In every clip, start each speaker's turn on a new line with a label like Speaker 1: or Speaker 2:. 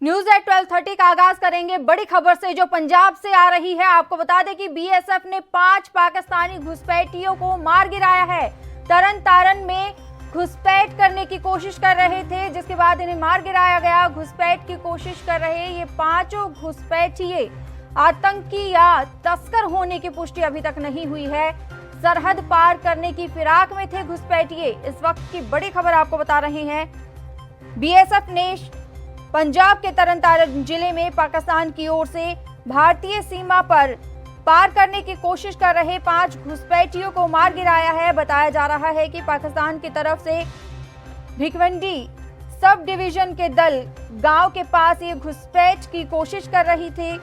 Speaker 1: News at 12:30 का आगाज करेंगे बड़ी खबर से जो पंजाब से आ रही है। आपको बता दें कि बीएसएफ ने 5 पाकिस्तानी घुसपैठियों को मार गिराया है। तरन तारन में घुसपैठ करने की कोशिश कर रहे थे, जिसके बाद इन्हें मार गिराया गया। घुसपैठ की कोशिश कर रहे ये पांचों घुसपैठिए आतंकी या तस्कर होने की पुष्टि अभी तक नहीं हुई है। सरहद पार करने की फिराक में थे घुसपैठिए। इस वक्त की बड़ी खबर आपको बता रहे हैं। बीएसएफ ने पंजाब के तरन तारन जिले में पाकिस्तान की ओर से भारतीय सीमा पर पार करने की कोशिश कर रहे 5 घुसपैठियों को मार गिराया है। बताया जा रहा है कि पाकिस्तान की तरफ से भिकवंडी सब डिवीजन के दल गांव के पास ये घुसपैठ की कोशिश कर रही थी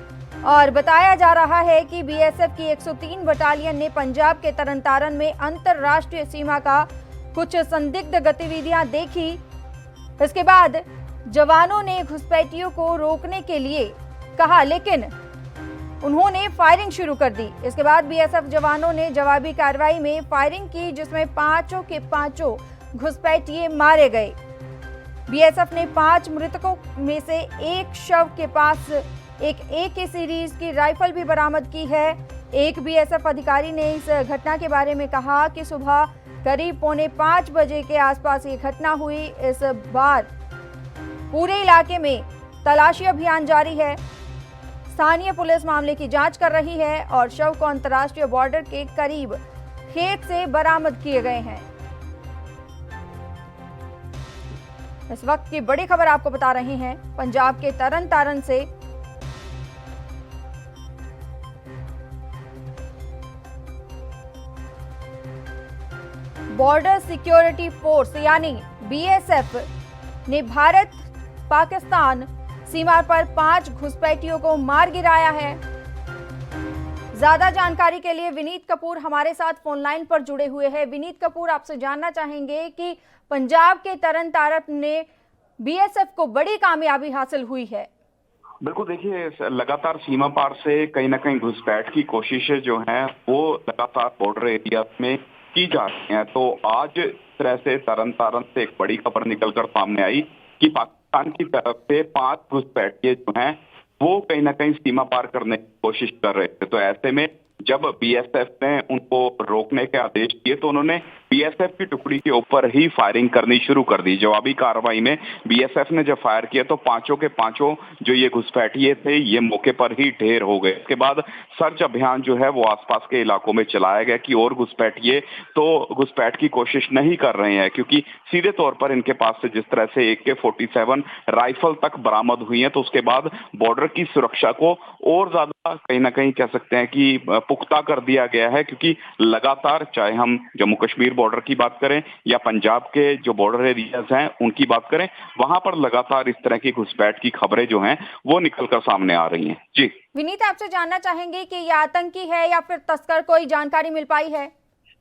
Speaker 1: और बताया जा रहा है कि बीएसएफ की 103 बटालियन ने पंजाब के तरन तारन में अंतरराष्ट्रीय सीमा का कुछ संदिग्ध गतिविधियां देखी। इसके बाद जवानों ने घुसपैठियों को रोकने के लिए कहा, लेकिन उन्होंने फायरिंग शुरू कर दी। इसके बाद बीएसएफ जवानों ने जवाबी कार्रवाई में फायरिंग की, जिसमें पांचों के पांचों घुसपैठिए मारे गए। बीएसएफ ने 5 मृतकों में से एक शव के पास एक AK सीरीज की राइफल भी बरामद की है। एक बीएसएफ अधिकारी ने इस घटना के बारे में कहा कि सुबह करीब 4:45 बजे के आसपास ये घटना हुई। इस बार पूरे इलाके में तलाशी अभियान जारी है। स्थानीय पुलिस मामले की जांच कर रही है और शव को अंतर्राष्ट्रीय बॉर्डर के करीब खेत से बरामद किए गए हैं। इस वक्त की बड़ी खबर आपको बता रहे हैं पंजाब के तरन तारन से। बॉर्डर सिक्योरिटी फोर्स यानी बीएसएफ ने भारत पाकिस्तान सीमा पर 5 घुसपैठियों को मार गिराया है। ज्यादा जानकारी के लिए विनीत कपूर हमारे साथ फोन लाइन पर जुड़े हुए हैं। विनीत कपूर, आपसे जानना चाहेंगे कि पंजाब के तरन तारन ने बीएसएफ को बड़ी कामयाबी हासिल हुई है।
Speaker 2: बिल्कुल, देखिए लगातार सीमा पार से कहीं ना कहीं घुसपैठ की कोशिशें जो हैं वो लगातार बॉर्डर एरिया में की जा रही हैं। तो आज इस तरह से तरन तारन से एक बड़ी खबर निकलकर सामने आई कि पाकिस्तान की तरफ से 5 घुसपैठिए जो हैं वो कहीं ना कहीं सीमा पार करने की कोशिश कर रहे थे। तो ऐसे में जब बीएसएफ ने उनको रोकने के आदेश दिए तो उन्होंने बीएसएफ की टुकड़ी के ऊपर ही फायरिंग करनी शुरू कर दी। जवाबी कार्रवाई में बीएसएफ ने जब फायर किया तो पांचों के पांचों जो ये घुसपैठिए थे ये मौके पर ही ढेर हो गए। इसके बाद सर्च अभियान जो है वो आसपास के इलाकों में चलाया गया कि और घुसपैठिए तो घुसपैठ की कोशिश नहीं कर रहे हैं, क्योंकि सीधे तौर पर इनके पास से जिस तरह से AK-47 राइफल तक बरामद हुई है तो उसके बाद बॉर्डर की सुरक्षा को और ज्यादा कहीं ना कहीं कह सकते हैं कि पुख्ता कर दिया गया है। क्योंकि लगातार चाहे हम जम्मू कश्मीर बॉर्डर की बात करें या पंजाब के जो बॉर्डर एरियाज हैं उनकी बात करें, वहां पर लगातार इस तरह की घुसपैठ की खबरें जो हैं वो निकलकर सामने आ रही हैं। जी
Speaker 1: विनीत, आपसे जानना चाहेंगे कि ये आतंकी है या फिर तस्कर, कोई जानकारी मिल पाई है?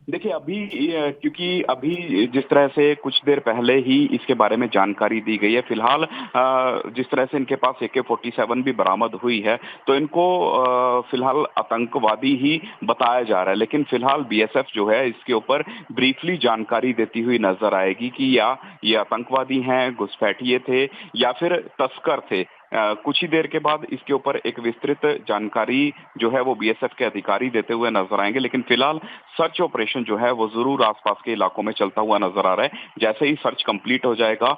Speaker 2: देखिए क्योंकि अभी जिस तरह से कुछ देर पहले ही इसके बारे में जानकारी दी गई है, फिलहाल जिस तरह से इनके पास AK-47 भी बरामद हुई है तो इनको फिलहाल आतंकवादी ही बताया जा रहा है। लेकिन फिलहाल बीएसएफ जो है इसके ऊपर ब्रीफली जानकारी देती हुई नजर आएगी कि या ये आतंकवादी हैं, घुसपैठिए थे या फिर तस्कर थे। कुछ ही देर के बाद इसके ऊपर एक विस्तृत जानकारी जो है वो बीएसएफ के अधिकारी देते हुए नजर आएंगे। लेकिन फिलहाल सर्च ऑपरेशन जो है वो जरूर आसपास के इलाकों में चलता हुआ नजर आ रहा है। जैसे ही सर्च कंप्लीट हो जाएगा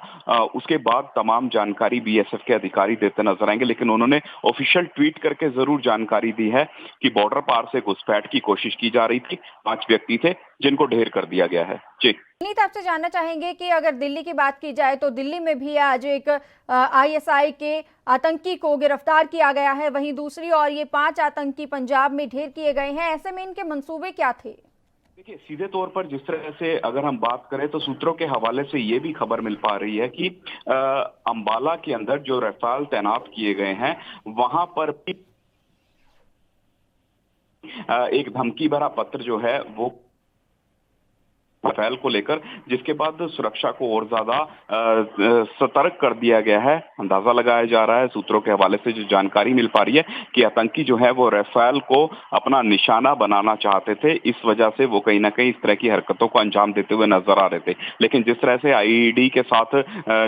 Speaker 2: उसके बाद तमाम जानकारी बीएसएफ के अधिकारी देते नजर आएंगे। लेकिन उन्होंने ऑफिशियल ट्वीट करके जरूर जानकारी दी है कि बॉर्डर पार से घुसपैठ की कोशिश की जा रही थी। 5 व्यक्ति थे जिनको ढेर कर दिया गया है। जी
Speaker 1: विनीत, आपसे जानना चाहेंगे कि अगर दिल्ली की बात की जाए तो दिल्ली में भी आज एक ISI के आतंकी को गिरफ्तार किया गया है। वहीं दूसरी ओर ये 5 आतंकी पंजाब में ढेर किए गए हैं। ऐसे में इनके मंसूबे क्या थे?
Speaker 2: देखिए, सीधे तौर पर जिस तरह से अगर हम बात करें तो सूत्रों के हवाले से ये भी खबर मिल पा रही है कि अंबाला के अंदर जो रफाल तैनात किए गए हैं वहां पर भी एक धमकी भरा पत्र जो है वो राफेल को लेकर, जिसके बाद सुरक्षा को और ज्यादा सतर्क कर दिया गया है। अंदाजा लगाया जा रहा है सूत्रों के हवाले से जो जानकारी मिल पा रही है कि आतंकी जो है वो राफेल को अपना निशाना बनाना चाहते थे, इस वजह से वो कहीं ना कहीं इस तरह की हरकतों को अंजाम देते हुए नजर आ रहे थे। लेकिन जिस तरह से आईईडी के साथ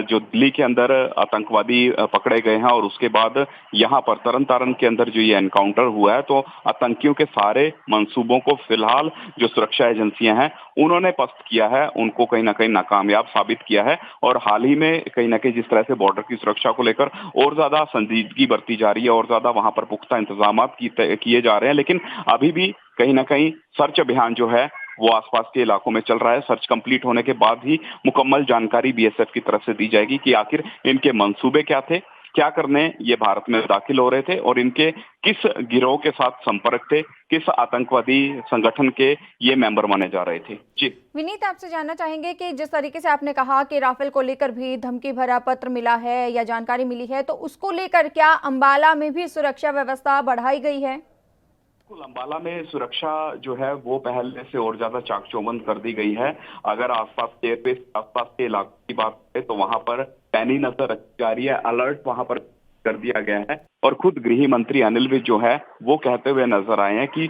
Speaker 2: जो दिल्ली के अंदर आतंकवादी पकड़े गए हैं और उसके बाद यहाँ पर तरन तारण के अंदर जो ये एनकाउंटर हुआ है, तो आतंकियों के सारे मंसूबों को फिलहाल जो सुरक्षा एजेंसियां हैं उन्होंने पस्त किया है, उनको कहीं ना कहीं नाकामयाब साबित किया है। और हाल ही में कहीं ना कहीं जिस तरह से बॉर्डर की सुरक्षा को लेकर और ज्यादा संजीदगी बरती जा रही है और ज्यादा वहां पर पुख्ता इंतजाम किए जा रहे हैं, लेकिन अभी भी कहीं ना कहीं सर्च अभियान जो है वो आसपास के इलाकों में चल रहा है। सर्च कंप्लीट होने के बाद ही मुकम्मल जानकारी बीएसएफ की तरफ से दी जाएगी कि आखिर इनके मंसूबे क्या थे, क्या करने ये भारत में दाखिल हो रहे थे और इनके किस गिरोह के साथ संपर्क थे, किस आतंकवादी संगठन के ये मेंबर माने जा रहे थे। जी
Speaker 1: विनीत, आपसे जानना चाहेंगे कि जिस तरीके से आपने कहा कि राफेल को लेकर भी धमकी भरा पत्र मिला है या जानकारी मिली है, तो उसको लेकर क्या अंबाला में भी सुरक्षा व्यवस्था बढ़ाई गई है?
Speaker 2: अंबाला में सुरक्षा जो है वो पहले से और ज्यादा चाक चौबंद कर दी गई है। अगर आसपास के एयरबेस आसपास के इलाकों की बात करें तो वहां पर पैनी नजर रखी जा रही है, अलर्ट वहां पर कर दिया गया है। और खुद गृह मंत्री अनिल विज जो है वो कहते हुए नजर आए हैं कि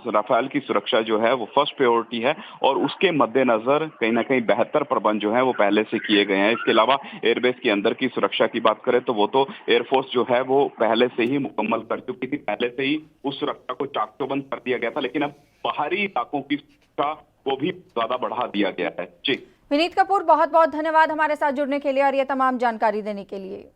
Speaker 2: राफेल की सुरक्षा जो है वो फर्स्ट प्रायोरिटी है और उसके मद्देनजर कहीं ना कहीं बेहतर प्रबंध जो है वो पहले से किए गए हैं। इसके अलावा एयरबेस के अंदर की सुरक्षा की बात करें तो वो तो एयरफोर्स जो है वो पहले से ही मुकम्मल कर चुकी थी, पहले से ही उस सुरक्षा को चाक चौबंद कर दिया गया था, लेकिन अब बाहरी इलाकों की सुरक्षा को भी ज्यादा बढ़ा दिया गया है। जी
Speaker 1: विनीत कपूर, बहुत बहुत धन्यवाद हमारे साथ जुड़ने के लिए और ये तमाम जानकारी देने के लिए।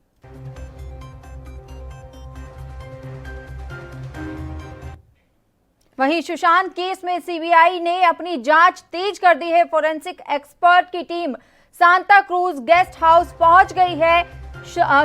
Speaker 1: वहीं सुशांत केस में सीबीआई ने अपनी जांच तेज कर दी है। फोरेंसिक एक्सपर्ट की team Santa cruise guest house पहुंच गई है।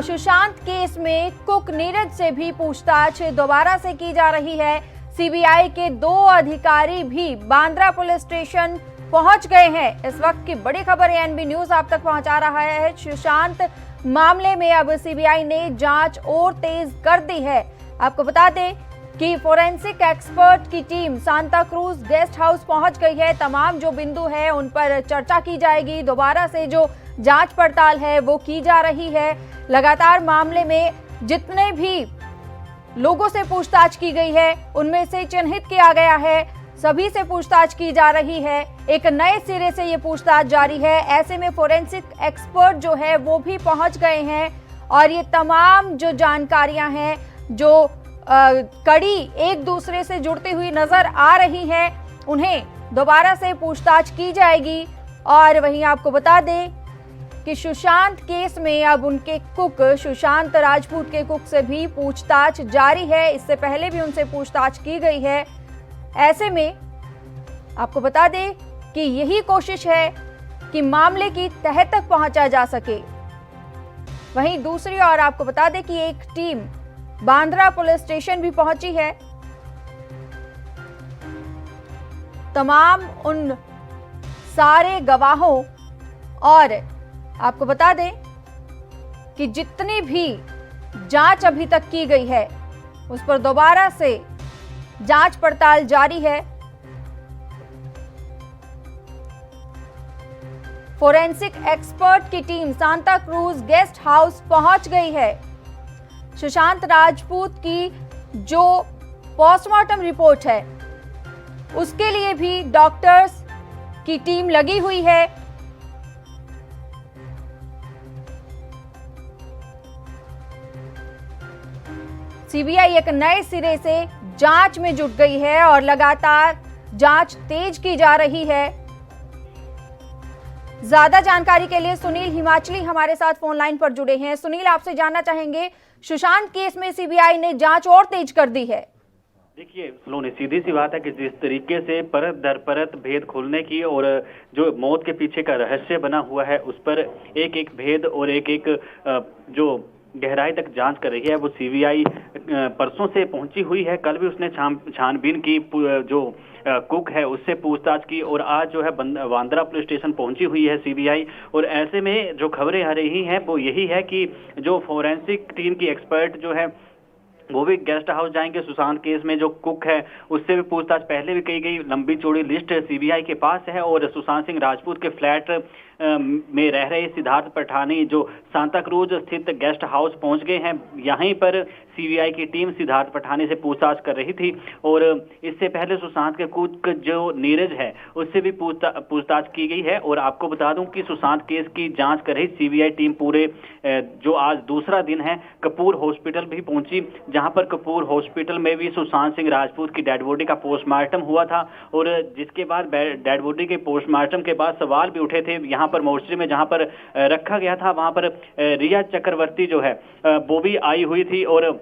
Speaker 1: सुशांत केस में कुक नीरज से भी पूछताछ दोबारा से की जा रही है। सीबीआई के 2 अधिकारी भी बांद्रा पुलिस स्टेशन पहुंच गए हैं। इस वक्त की बड़ी खबर एएनबी न्यूज आप तक पहुंचा रहा है। सुशांत मामले में अब सीबीआई ने जांच और तेज कर दी है। आपको बता दें कि फोरेंसिक एक्सपर्ट की team Santa cruise guest house पहुंच गई है। तमाम जो बिंदु है उन पर चर्चा की जाएगी। दोबारा से जो जांच पड़ताल है वो की जा रही है। लगातार मामले में जितने भी लोगों से पूछताछ की गई है उनमें से चिन्हित किया गया है, सभी से पूछताछ की जा रही है। एक नए सिरे से ये पूछताछ जारी है। ऐसे में फोरेंसिक एक्सपर्ट जो है वो भी पहुंच गए हैं और ये तमाम जो जानकारियां हैं जो कड़ी एक दूसरे से जुड़ती हुई नजर आ रही है उन्हें दोबारा से पूछताछ की जाएगी। और वहीं आपको बता दें कि सुशांत केस में अब उनके कुक सुशांत राजपूत के कुक से भी पूछताछ जारी है। इससे पहले भी उनसे पूछताछ की गई है। ऐसे में आपको बता दें कि यही कोशिश है कि मामले की तह तक पहुंचा जा सके। वहीं दूसरी ओर आपको बता दें कि एक टीम बांद्रा पुलिस स्टेशन भी पहुंची है। तमाम उन सारे गवाहों और आपको बता दें कि जितनी भी जांच अभी तक की गई है उस पर दोबारा से जांच पड़ताल जारी है। फोरेंसिक एक्सपर्ट की team Santa cruise guest house पहुंच गई है। सुशांत राजपूत की जो पोस्टमार्टम रिपोर्ट है उसके लिए भी डॉक्टर्स की टीम लगी हुई है। सीबीआई एक नए सिरे से जांच में जुट गई है और लगातार जांच तेज की जा रही है। ज्यादा जानकारी के लिए सुनील हिमाचली हमारे साथ फोन लाइन पर जुड़े हैं। सुनील, आपसे जानना चाहेंगे, सुशांत केस में सीबीआई ने जांच और तेज कर दी है।
Speaker 3: देखिए सलोनी, सीधी सी बात है कि जिस तरीके से परत दर परत भेद खोलने की और जो मौत के पीछे का रहस्य बना हुआ है उस पर एक एक भेद और एक एक जो गहराई तक जांच कर रही है वो सीबीआई परसों से पहुंची हुई है। कल भी उसने छानबीन की, जो कुक है उससे पूछताछ की और आज जो है बांद्रा पुलिस स्टेशन पहुंची हुई है सीबीआई। और ऐसे में जो खबरें आ रही हैं वो यही है कि जो फोरेंसिक टीम की एक्सपर्ट जो है वो भी गेस्ट हाउस जाएंगे। सुशांत केस में जो कुक है उससे भी पूछताछ पहले भी की गई। लंबी चौड़ी लिस्ट सीबीआई के पास है और सुशांत सिंह राजपूत के फ्लैट में रह रहे सिद्धार्थ पठानी जो सांता क्रूज स्थित गेस्ट हाउस पहुंच गए हैं। यहीं पर सीबीआई की टीम सिद्धार्थ पठानी से पूछताछ कर रही थी और इससे पहले सुशांत के कुक जो नीरज है उससे भी पूछताछ की गई है। और आपको बता दूं कि सुशांत केस की जांच कर रही सीबीआई टीम पूरे जो आज दूसरा दिन है कपूर हॉस्पिटल भी पहुंची, जहां पर कपूर हॉस्पिटल में भी सुशांत सिंह राजपूत की डेड बॉडी का पोस्टमार्टम हुआ था। और जिसके बाद डेड बॉडी के पोस्टमार्टम के बाद सवाल भी उठे थे। यहाँ पर मोर्चरी में जहां पर रखा गया था वहां पर रिया चक्रवर्ती जो है वो भी आई हुई थी और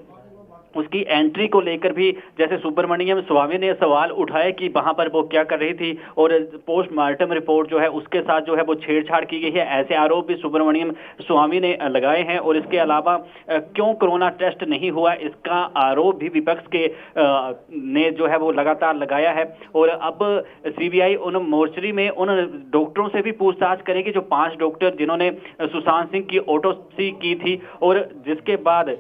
Speaker 3: उसकी एंट्री को लेकर भी जैसे सुब्रमण्यम स्वामी ने सवाल उठाए कि वहां पर वो क्या कर रही थी और पोस्टमार्टम रिपोर्ट जो है उसके साथ जो है वो छेड़छाड़ की गई है, ऐसे आरोप भी सुब्रमण्यम स्वामी ने लगाए हैं। और इसके अलावा क्यों कोरोना टेस्ट नहीं हुआ इसका आरोप भी विपक्ष के ने जो है वो लगातार लगाया है। और अब सीबीआई उन मोर्चरी में उन डॉक्टरों से भी पूछताछ करेगी जो 5 डॉक्टर जिन्होंने सुशांत सिंह की ऑटोप्सी की थी और जिसके बाद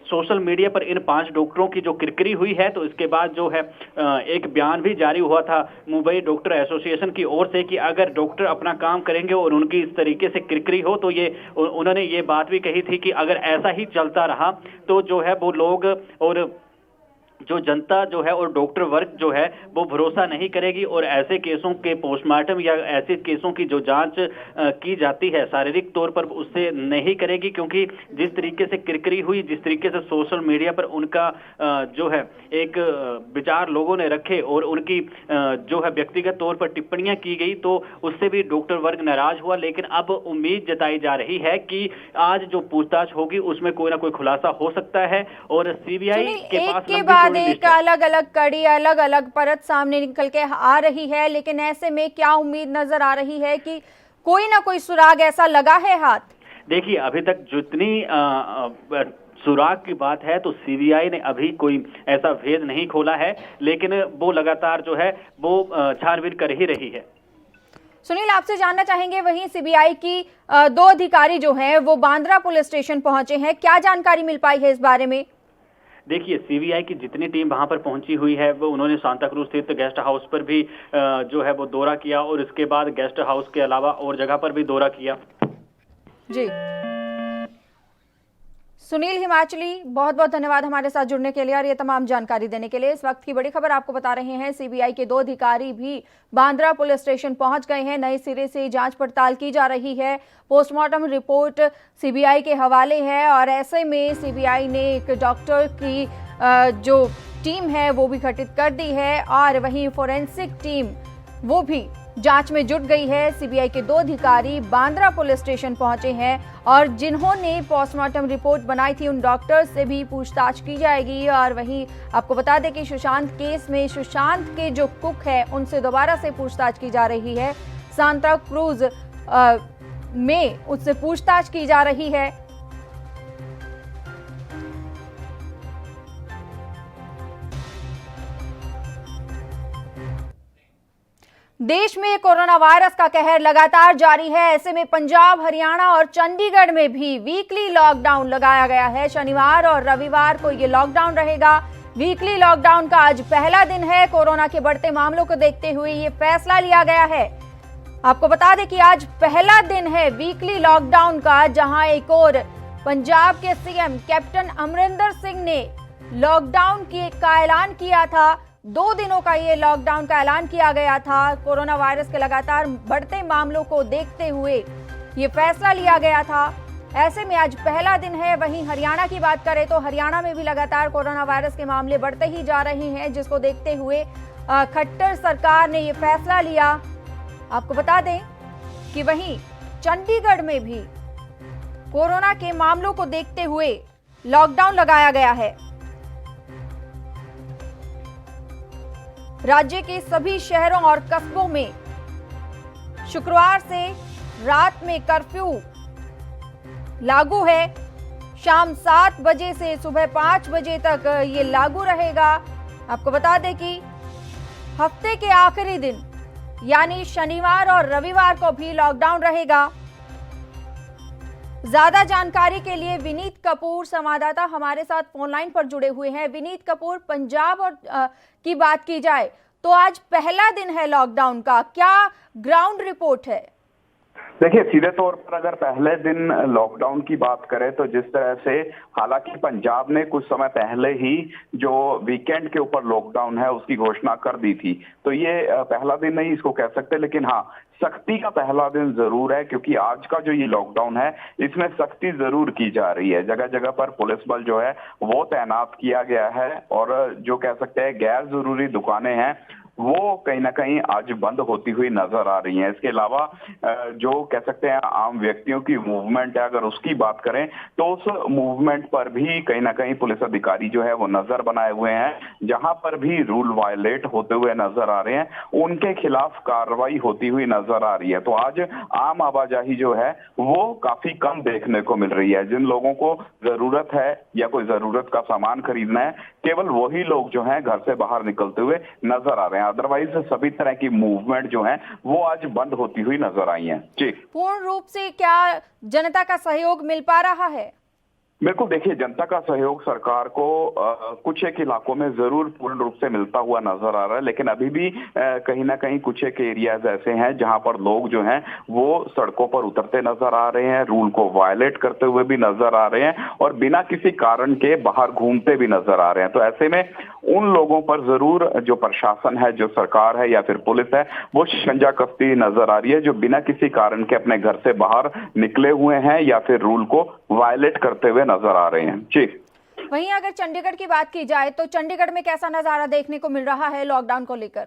Speaker 3: सोशल मीडिया पर इन 5 डॉक्टरों की जो किरकिरी हुई है। तो इसके बाद जो है एक बयान भी जारी हुआ था मुंबई डॉक्टर एसोसिएशन की ओर से कि अगर डॉक्टर अपना काम करेंगे और उनकी इस तरीके से किरकिरी हो तो ये उन्होंने ये बात भी कही थी कि अगर ऐसा ही चलता रहा तो जो है वो लोग और जो जनता जो है और डॉक्टर वर्ग जो है वो भरोसा नहीं करेगी और ऐसे केसों के पोस्टमार्टम या ऐसे केसों की जो जांच की जाती है शारीरिक तौर पर उससे नहीं करेगी। क्योंकि जिस तरीके से किरकिरी हुई, जिस तरीके से सोशल मीडिया पर उनका जो है एक विचार लोगों ने रखे और उनकी जो है व्यक्तिगत तौर पर टिप्पणियां की गई तो उससे भी डॉक्टर वर्ग नाराज हुआ। लेकिन अब उम्मीद जताई जा रही है कि आज जो पूछताछ होगी उसमें कोई ना कोई खुलासा हो सकता है और सीबीआई के पास
Speaker 1: एक अलग अलग कड़ी, अलग अलग परत सामने निकल के आ रही है। लेकिन ऐसे में क्या उम्मीद नजर आ रही है कि कोई ना कोई सुराग ऐसा लगा है हाथ?
Speaker 3: देखिए अभी तक जितनी सुराग की बात है तो सीबीआई ने अभी कोई ऐसा भेद नहीं खोला है, लेकिन वो लगातार जो है वो छानबीन कर ही रही है।
Speaker 1: सुनील, आपसे जानना चाहेंगे वहीं सीबीआई की 2 अधिकारी जो हैं वो बांद्रा पुलिस स्टेशन पहुंचे हैं, क्या जानकारी मिल पाई है इस बारे में?
Speaker 3: देखिए सीबीआई की जितनी टीम वहां पर पहुंची हुई है वो उन्होंने सांता क्रूज स्थित गेस्ट हाउस पर भी जो है वो दौरा किया और इसके बाद गेस्ट हाउस के अलावा और जगह पर भी दौरा किया।
Speaker 1: जी सुनील हिमाचली, बहुत बहुत धन्यवाद हमारे साथ जुड़ने के लिए और ये तमाम जानकारी देने के लिए। इस वक्त की बड़ी खबर आपको बता रहे हैं, सीबीआई के 2 अधिकारी भी बांद्रा पुलिस स्टेशन पहुंच गए हैं। नए सिरे से जांच पड़ताल की जा रही है। पोस्टमार्टम रिपोर्ट सीबीआई के हवाले है और ऐसे में सीबीआई ने एक डॉक्टर की जो टीम है वो भी गठित कर दी है और वहीं फोरेंसिक टीम वो भी जांच में जुट गई है। सीबीआई के 2 अधिकारी बांद्रा पुलिस स्टेशन पहुंचे हैं और जिन्होंने पोस्टमार्टम रिपोर्ट बनाई थी उन डॉक्टर्स से भी पूछताछ की जाएगी। और वहीं आपको बता दें कि सुशांत केस में सुशांत के जो कुक है उनसे दोबारा से पूछताछ की जा रही है। सांता क्रूज में उससे पूछताछ की जा रही है। देश में कोरोना वायरस का कहर लगातार जारी है। ऐसे में पंजाब, हरियाणा और चंडीगढ़ में भी वीकली लॉकडाउन लगाया गया है। शनिवार और रविवार को ये लॉकडाउन रहेगा। वीकली लॉकडाउन का आज पहला दिन है। कोरोना के बढ़ते मामलों को देखते हुए ये फैसला लिया गया है। आपको बता दें कि आज पहला दिन है वीकली लॉकडाउन का, जहां एक और पंजाब के सीएम कैप्टन अमरिंदर सिंह ने लॉकडाउन का ऐलान किया था। 2 दिनों का ये लॉकडाउन का ऐलान किया गया था। कोरोना वायरस के लगातार बढ़ते मामलों को देखते हुए ये फैसला लिया गया था। ऐसे में आज पहला दिन है। वहीं हरियाणा की बात करें तो हरियाणा में भी लगातार कोरोना वायरस के मामले बढ़ते ही जा रहे हैं, जिसको देखते हुए खट्टर सरकार ने ये फैसला लिया। आपको बता दें कि वहीं चंडीगढ़ में भी कोरोना के मामलों को देखते हुए लॉकडाउन लगाया गया है। राज्य के सभी शहरों और कस्बों में शुक्रवार से रात में कर्फ्यू लागू है। शाम 7 बजे से सुबह 5 बजे तक ये लागू रहेगा। आपको बता दें कि हफ्ते के आखिरी दिन यानी शनिवार और रविवार को भी लॉकडाउन रहेगा। ज्यादा जानकारी के लिए विनीत कपूर संवाददाता हमारे साथ फोन लाइन पर जुड़े हुए हैं। विनीत कपूर, पंजाब और की बात की जाए तो आज पहला दिन है लॉकडाउन का, क्या ग्राउंड रिपोर्ट है?
Speaker 2: देखिए, सीधे तौर पर अगर पहले दिन लॉकडाउन की बात करें तो जिस तरह से हालांकि पंजाब ने कुछ समय पहले ही जो वीकेंड के ऊपर लॉकडाउन है उसकी घोषणा कर दी थी, तो ये पहला दिन नहीं इसको कह सकते, लेकिन हाँ सख्ती का पहला दिन जरूर है, क्योंकि आज का जो ये लॉकडाउन है इसमें सख्ती जरूर की जा रही है। जगह जगह पर पुलिस बल जो है वो तैनात किया गया है और जो कह सकते हैं गैर जरूरी दुकानें हैं वो कहीं ना कहीं आज बंद होती हुई नजर आ रही हैं। इसके अलावा जो कह सकते हैं आम व्यक्तियों की मूवमेंट है, अगर उसकी बात करें तो उस मूवमेंट पर भी कहीं ना कहीं पुलिस अधिकारी जो है वो नजर बनाए हुए हैं। जहां पर भी रूल वायलेट होते हुए नजर आ रहे हैं उनके खिलाफ कार्रवाई होती हुई नजर आ रही है। तो आज आम आवाजाही जो है वो काफी कम देखने को मिल रही है। जिन लोगों को जरूरत है या कोई जरूरत का सामान खरीदना है, केवल वही लोग जो हैं घर से बाहर निकलते हुए नजर आ रहे हैं। अदरवाइज सभी तरह की मूवमेंट जो है वो आज बंद होती हुई नजर आई है। जी,
Speaker 1: पूर्ण रूप से क्या जनता का सहयोग मिल पा रहा है?
Speaker 2: बिल्कुल, देखिए जनता का सहयोग सरकार को कुछ एक इलाकों में जरूर पूर्ण रूप से मिलता हुआ नजर आ रहा है, लेकिन अभी भी कहीं ना कहीं कुछ एक एरियाज ऐसे हैं जहां पर लोग जो हैं वो सड़कों पर उतरते नजर आ रहे हैं, रूल को वायलेट करते हुए भी नजर आ रहे हैं और बिना किसी कारण के बाहर घूमते भी नजर आ रहे हैं। तो ऐसे में उन लोगों पर जरूर जो प्रशासन है, जो सरकार है या फिर पुलिस है, वो शिकंजा कसती नजर आ रही है, जो बिना किसी कारण के अपने घर से बाहर निकले हुए हैं या फिर रूल को वायलेट करते हुए नजर आ रहे हैं। जी,
Speaker 1: वहीं अगर चंडीगढ़ की बात की जाए तो चंडीगढ़ में कैसा नजारा देखने को मिल रहा है लॉकडाउन को लेकर?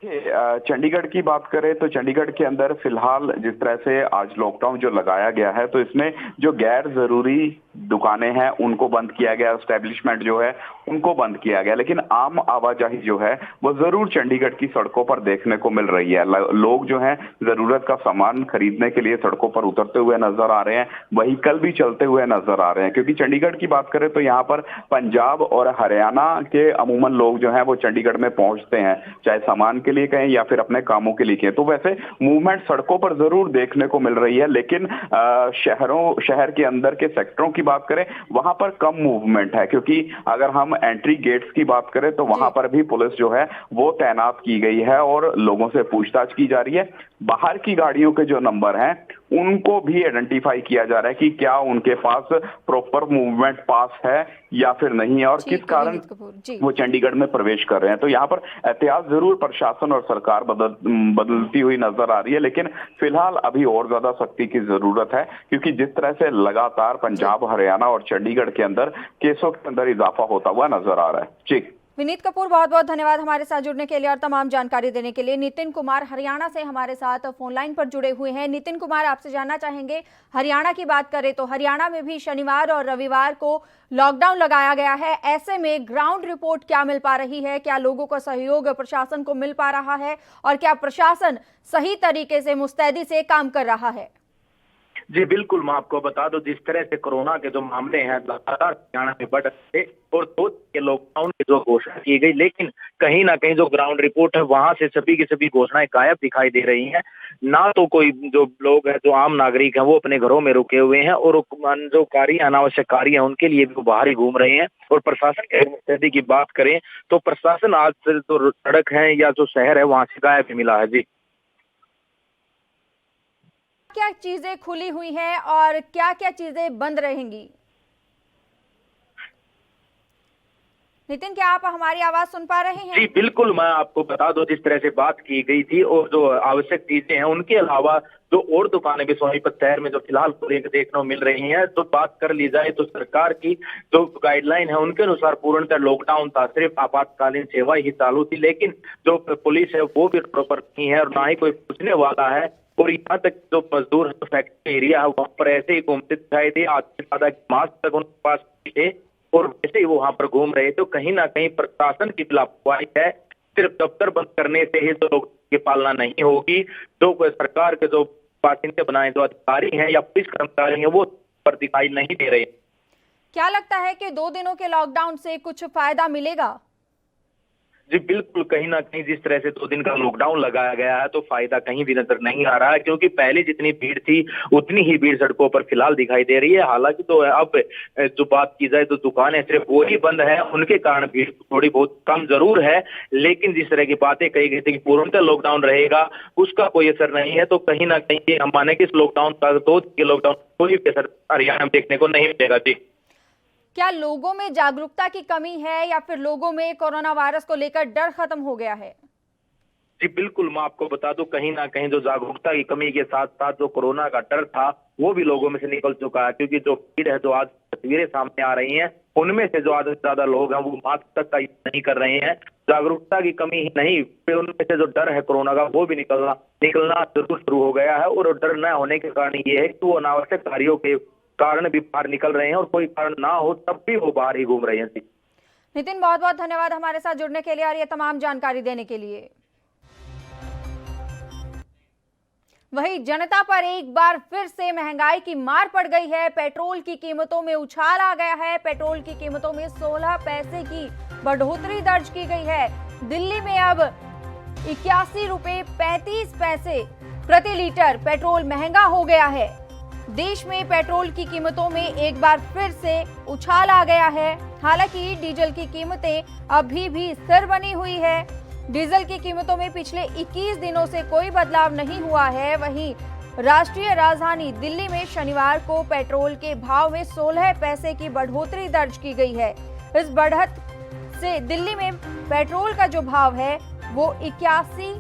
Speaker 2: चंडीगढ़ की बात करें तो चंडीगढ़ के अंदर फिलहाल जिस तरह से आज लॉकडाउन जो लगाया गया है तो इसमें जो गैर जरूरी दुकानें हैं उनको बंद किया गया, एस्टेब्लिशमेंट जो है उनको बंद किया गया, लेकिन आम आवाजाही जो है वो जरूर चंडीगढ़ की सड़कों पर देखने को मिल रही है। लोग जो हैं जरूरत का सामान खरीदने के लिए सड़कों पर उतरते हुए नजर आ रहे हैं, व्हीकल भी चलते हुए नजर आ रहे हैं, क्योंकि चंडीगढ़ की बात करें तो यहाँ पर पंजाब और हरियाणा के अमूमन लोग जो हैं वो चंडीगढ़ में पहुंचते हैं, चाहे सामान के लिए कहें या फिर अपने कामों के लिए कहें। तो वैसे मूवमेंट सड़कों पर जरूर देखने को मिल रही है, लेकिन शहर के अंदर के सेक्टरों की बात करें वहां पर कम मूवमेंट है, क्योंकि अगर हम एंट्री गेट्स की बात करें तो वहां पर भी पुलिस जो है वो तैनात की गई है और लोगों से पूछताछ की जा रही है। बाहर की गाड़ियों के जो नंबर हैं उनको भी आइडेंटिफाई किया जा रहा है कि क्या उनके पास प्रॉपर मूवमेंट पास है या फिर नहीं है और किस कारण वो चंडीगढ़ में प्रवेश कर रहे हैं। तो यहाँ पर एहतियात जरूर प्रशासन और सरकार बदलती हुई नजर आ रही है, लेकिन फिलहाल अभी और ज्यादा सख्ती की जरूरत है, क्योंकि जिस तरह से लगातार पंजाब, हरियाणा और चंडीगढ़ के अंदर केसों के अंदर इजाफा होता हुआ नजर आ रहा है। जी,
Speaker 1: विनीत कपूर, बहुत बहुत धन्यवाद हमारे साथ जुड़ने के लिए और तमाम जानकारी देने के लिए। नितिन कुमार हरियाणा से हमारे साथ फोन लाइन पर जुड़े हुए हैं। नितिन कुमार, आपसे जानना चाहेंगे, हरियाणा की बात करें तो हरियाणा में भी शनिवार और रविवार को लॉकडाउन लगाया गया है। ऐसे में ग्राउंड रिपोर्ट क्या मिल पा रही है? क्या लोगों का सहयोग प्रशासन को मिल पा रहा है और क्या प्रशासन सही तरीके से मुस्तैदी से काम कर रहा है?
Speaker 4: जी बिल्कुल, मैं आपको बता दूं, जिस तरह से कोरोना के जो मामले हैं लगातार हरियाणा में बढ़ रहे और 2 के लॉकडाउन की जो घोषणा की गई, लेकिन कहीं ना कहीं जो ग्राउंड रिपोर्ट है वहां से सभी की सभी घोषणाएं गायब दिखाई दे रही हैं। ना तो कोई जो लोग हैं, जो आम नागरिक हैं, वो अपने घरों में रुके हुए हैं और जो कार्य अनावश्यक कार्य हैं उनके लिए भी वो बाहर ही घूम रहे हैं। और प्रशासन की मुस्तैदी की बात करें तो प्रशासन आज से जो सड़क है या जो शहर है वहां से गायब मिला है। जी,
Speaker 1: क्या चीजें खुली हुई हैं और क्या क्या चीजें बंद रहेंगी? नितिन, क्या आप हमारी आवाज सुन पा रहे हैं?
Speaker 4: जी बिल्कुल, मैं आपको बता दूं, जिस तरह से बात की गई थी और जो आवश्यक चीजें हैं उनके अलावा जो और दुकानें भी सोनीपत शहर में जो फिलहाल देखने को मिल रही हैं, तो बात कर ली जाए तो सरकार की जो गाइडलाइन है उनके अनुसार पूर्णतः लॉकडाउन था, सिर्फ आपातकालीन सेवाएं ही चालू थी, लेकिन जो पुलिस है वो भी प्रॉपर नहीं है और ना ही कोई पूछने वाला है। और यहाँ तक जो मजदूर फैक्ट्री एरिया है वहाँ पर ऐसे ही घूमते दिखाई दे, आज से ज्यादा मास्क तक उनके पास थे और वैसे ही वो वहाँ पर घूम रहे। तो कहीं ना कहीं प्रशासन की लापरवाही है, सिर्फ दफ्तर बंद करने से ही तो लोग की पालना नहीं होगी। जो सरकार के जो बाशिंदे बनाए जो अधिकारी हैं या पुलिस कर्मचारी हैं वो पर दिखाई नहीं दे रहे।
Speaker 1: क्या लगता है कि 2 दिनों के लॉकडाउन से कुछ फायदा मिलेगा?
Speaker 4: जी बिल्कुल, कहीं ना कहीं जिस तरह से 2 दिन का लॉकडाउन लगाया गया है तो फायदा कहीं भी नजर नहीं आ रहा है, क्योंकि पहले जितनी भीड़ थी उतनी ही भीड़ सड़कों पर फिलहाल दिखाई दे रही है। हालांकि तो अब जो बात की जाए तो दुकानें सिर्फ वो ही बंद है, उनके कारण भीड़ थोड़ी बहुत कम जरूर है, लेकिन जिस तरह की बातें कही गई थी कि पूर्णतः लॉकडाउन रहेगा उसका कोई असर नहीं है। तो कहीं ना कहीं हम माने कि इस लॉकडाउन का 2 दिन के लॉकडाउन कोई भी असर हरियाणा में देखने को नहीं मिलेगा। जी
Speaker 1: क्या लोगों में जागरूकता की कमी है या फिर लोगों में कोरोना वायरस को लेकर डर खत्म हो गया है?
Speaker 4: जी बिल्कुल, मैं आपको बता दूं कहीं ना कहीं जो जागरूकता की कमी के साथ साथ जो कोरोना का डर था वो भी लोगों में से निकल चुका है, क्योंकि जो भीड़ है, जो आज तस्वीरें सामने आ रही हैं, उनमें से जो आधे से ज्यादा लोग हैं वो मास्क तक का यूज नहीं कर रहे हैं। जागरूकता की कमी ही नहीं, फिर उनमें से जो डर है कोरोना का वो भी निकलना जरूर शुरू हो गया है। और डर न होने के कारण ये है कि वो अनावश्यक कार्यों के कारण भी बाहर निकल रहे हैं, और कोई कारण ना हो तब भी वो बाहर ही घूम रहे हैं।
Speaker 1: नितिन, बहुत बहुत धन्यवाद हमारे साथ जुड़ने के लिए और ये तमाम जानकारी देने के लिए। वहीं जनता पर एक बार फिर से महंगाई की मार पड़ गई है। पेट्रोल की कीमतों में उछाल आ गया है। पेट्रोल की कीमतों में 16 पैसे की बढ़ोतरी दर्ज की गई है। दिल्ली में अब 81 रुपए 35 पैसे प्रति लीटर पेट्रोल महंगा हो गया है। देश में पेट्रोल की कीमतों में एक बार फिर से उछाल आ गया है। हालांकि डीजल की कीमतें अभी भी स्थिर बनी हुई है। डीजल की कीमतों में पिछले 21 दिनों से कोई बदलाव नहीं हुआ है। वहीं राष्ट्रीय राजधानी दिल्ली में शनिवार को पेट्रोल के भाव में 16 पैसे की बढ़ोतरी दर्ज की गई है। इस बढ़त से दिल्ली में पेट्रोल का जो भाव है वो 81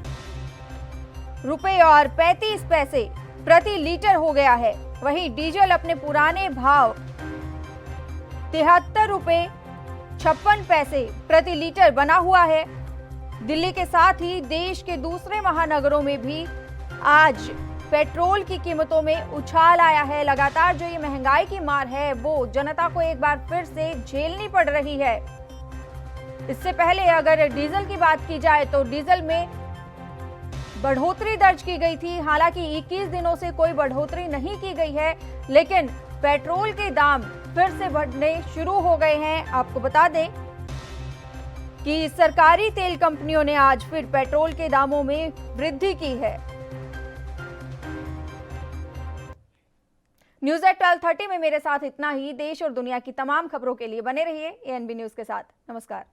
Speaker 1: रुपए और 35 पैसे प्रति लीटर हो गया है। वहीं डीजल अपने पुराने भाव 73 रुपए 56 पैसे प्रति लीटर बना हुआ है। दिल्ली के साथ ही देश के दूसरे महानगरों में भी आज पेट्रोल की कीमतों में उछाल आया है। लगातार जो ये महंगाई की मार है वो जनता को एक बार फिर से झेलनी पड़ रही है। इससे पहले अगर डीजल की बात की जाए तो डीजल में बढ़ोतरी दर्ज की गई थी। हालांकि 21 दिनों से कोई बढ़ोतरी नहीं की गई है, लेकिन पेट्रोल के दाम फिर से बढ़ने शुरू हो गए हैं। आपको बता दें कि सरकारी तेल कंपनियों ने आज फिर पेट्रोल के दामों में वृद्धि की है। न्यूज़ एट 12:30 में मेरे साथ इतना ही। देश और दुनिया की तमाम खबरों के लिए बने रहिए एएनबी न्यूज के साथ। नमस्कार।